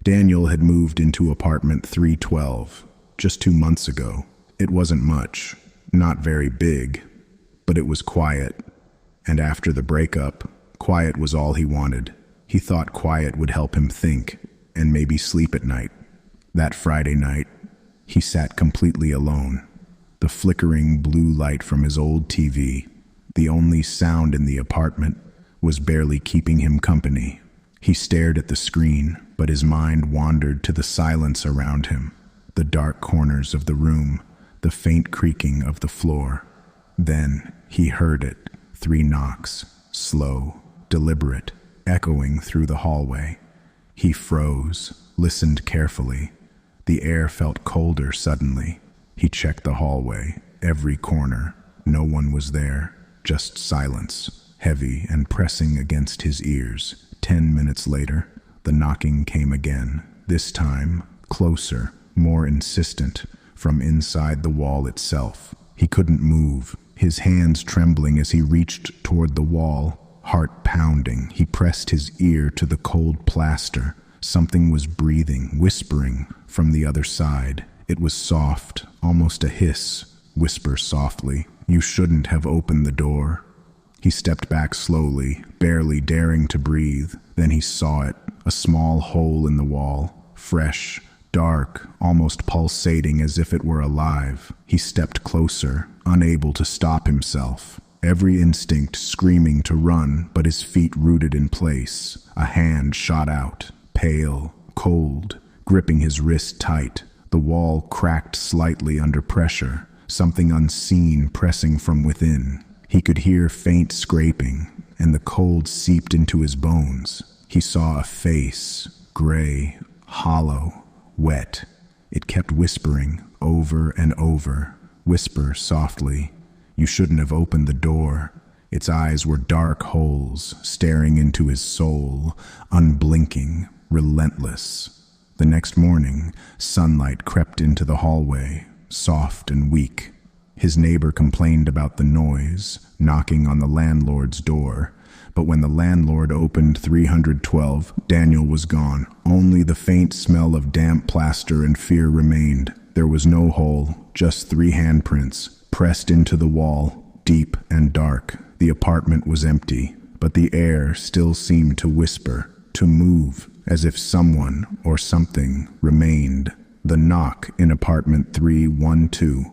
Daniel had moved into apartment 312 just 2 months ago. It wasn't much, not very big, but it was quiet. And after the breakup, quiet was all he wanted. He thought quiet would help him think and maybe sleep at night. That Friday night, he sat completely alone. The flickering blue light from his old TV, the only sound in the apartment, was barely keeping him company. He stared at the screen, but his mind wandered to the silence around him, the dark corners of the room, the faint creaking of the floor. Then he heard it, 3 knocks, slow, deliberate, echoing through the hallway. He froze, listened carefully. The air felt colder suddenly. He checked the hallway, every corner. No one was there, just silence, heavy and pressing against his ears. 10 minutes later, the knocking came again, this time closer, more insistent, from inside the wall itself. He couldn't move, his hands trembling as he reached toward the wall, heart pounding. He pressed his ear to the cold plaster. Something was breathing, whispering from the other side. It was soft, almost a hiss. Whisper softly, "You shouldn't have opened the door." He stepped back slowly, barely daring to breathe. Then he saw it, a small hole in the wall, fresh, dark, almost pulsating as if it were alive. He stepped closer, unable to stop himself. Every instinct screaming to run, but his feet rooted in place. A hand shot out, pale, cold, gripping his wrist tight. The wall cracked slightly under pressure, something unseen pressing from within. He could hear faint scraping, and the cold seeped into his bones. He saw a face, gray, hollow, wet. It kept whispering over and over. Whisper softly, "You shouldn't have opened the door." Its eyes were dark holes, staring into his soul, unblinking, relentless. The next morning, sunlight crept into the hallway, soft and weak. His neighbor complained about the noise, knocking on the landlord's door. But when the landlord opened 312, Daniel was gone. Only the faint smell of damp plaster and fear remained. There was no hole, just 3 handprints, pressed into the wall, deep and dark. The apartment was empty, but the air still seemed to whisper, to move, as if someone or something remained. The knock in apartment 312